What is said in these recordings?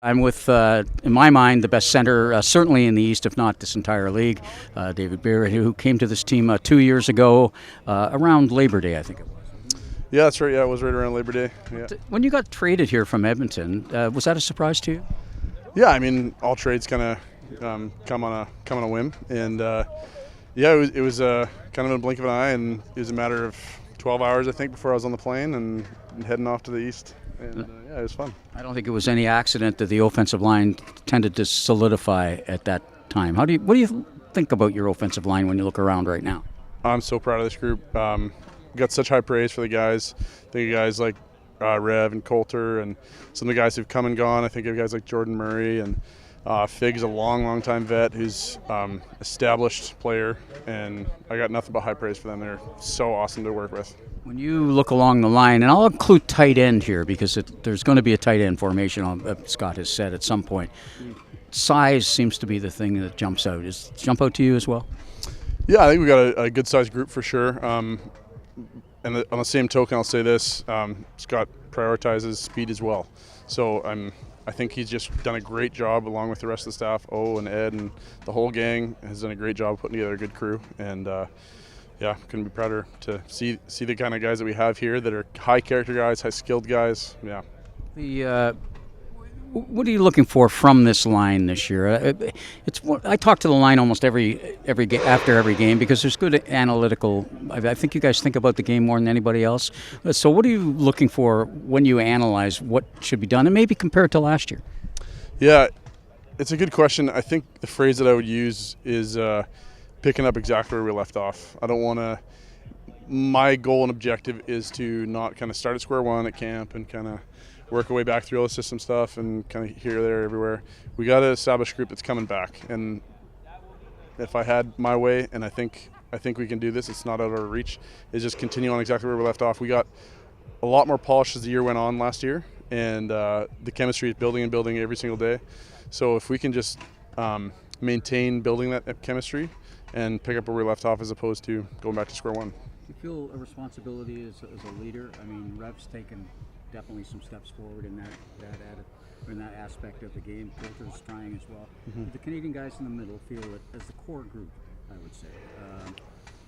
I'm with, in my mind, the best center, certainly in the East, if not this entire league, David Beard, who came to this team 2 years ago, around Labor Day, I think it was. Yeah, that's right. Yeah, it was right around Labor Day. Yeah. When you got traded here from Edmonton, was that a surprise to you? Yeah, I mean, all trades kind of come on a whim, and yeah, it was kind of in a blink of an eye, and it was a matter of 12 hours, I think, before I was on the plane and heading off to the East. And yeah, it was fun. I don't think it was any accident that the offensive line tended to solidify at that time. What do you think about your offensive line when you look around right now? I'm so proud of this group. Got such high praise for the guys. I think of guys like Rev and Coulter, and some of the guys who've come and gone. I think of guys like Jordan Murray, and Fig's a long time vet who's established player, and I got nothing but high praise for them. They're so awesome to work with. When you look along the line, and I'll include tight end here because there's going to be a tight end formation, Scott has said at some point. Size seems to be the thing that jumps out. Does it jump out to you as well? Yeah, I think we got a good-sized group for sure. And on the same token, I'll say this: Scott prioritizes speed as well. So I think he's just done a great job along with the rest of the staff. And Ed and the whole gang has done a great job putting together a good crew. And yeah, couldn't be prouder to see the kind of guys that we have here that are high character guys, high skilled guys. Yeah. What are you looking for from this line this year? I talk to the line almost after every game because there's good analytical. I think you guys think about the game more than anybody else. So what are you looking for when you analyze what should be done, and maybe compare it to last year? Yeah, it's a good question. I think the phrase that I would use is picking up exactly where we left off. I don't want to. My goal and objective is to not kind of start at square one at camp and kind of work our way back through all the system stuff and kind of here, there, everywhere. We got to establish a group that's coming back. And if I had my way, and I think we can do this, it's not out of our reach, is just continue on exactly where we left off. We got a lot more polish as the year went on last year, and the chemistry is building and building every single day. So if we can just maintain building that chemistry and pick up where we left off as opposed to going back to square one. You feel a responsibility as a leader? I mean, Rev's taken definitely some steps forward in that aspect of the game. Coulter's trying as well. Mm-hmm. The Canadian guys in the middle feel it as the core group, I would say.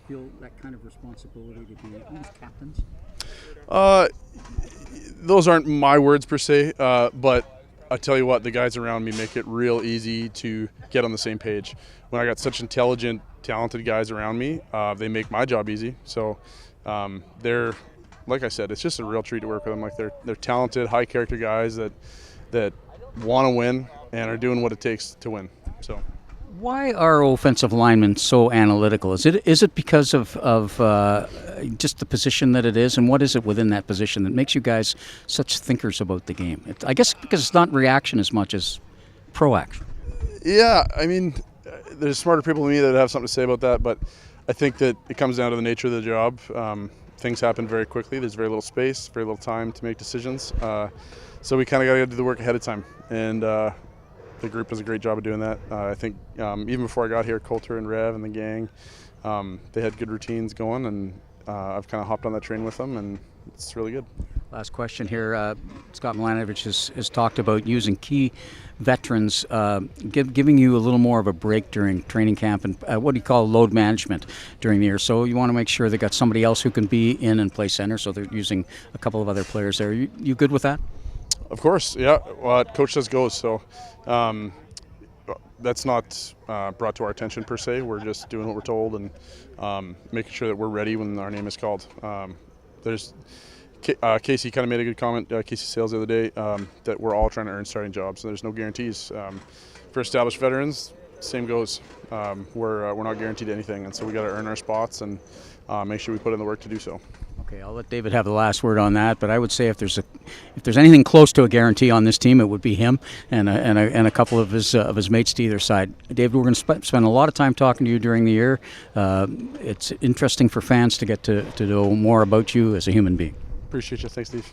Feel that kind of responsibility to be almost captains? Those aren't my words per se, but I tell you what, the guys around me make it real easy to get on the same page. When I got such intelligent, talented guys around me, they make my job easy. So they're, like I said, it's just a real treat to work with them. Like they're talented, high character guys that want to win and are doing what it takes to win. So. Why are offensive linemen so analytical? Is it because of just the position that it is, and what is it within that position that makes you guys such thinkers about the game? I guess because it's not reaction as much as proaction. Yeah, I mean, there's smarter people than me that have something to say about that, but I think that it comes down to the nature of the job. Things happen very quickly. There's very little space, very little time to make decisions. So we kind of got to do the work ahead of time, and the group does a great job of doing that. I think even before I got here, Coulter and Rev and the gang, they had good routines going, and I've kind of hopped on that train with them, and it's really good. Last question here. Scott Milanovich has talked about using key veterans, giving you a little more of a break during training camp and what do you call load management during the year. So you want to make sure they got somebody else who can be in and play center, so they're using a couple of other players there. You good with that? Of course, yeah. What coach says goes. So that's not brought to our attention per se. We're just doing what we're told and making sure that we're ready when our name is called. There's Casey kind of made a good comment, Casey Sales the other day, that we're all trying to earn starting jobs. So there's no guarantees. For established veterans, same goes. We're not guaranteed anything, and so we got to earn our spots and make sure we put in the work to do so. Okay, I'll let David have the last word on that, but I would say if there's anything close to a guarantee on this team, it would be him and a couple of his mates to either side. David, we're going to spend a lot of time talking to you during the year. It's interesting for fans to get to know more about you as a human being. Appreciate you. Thanks, Steve.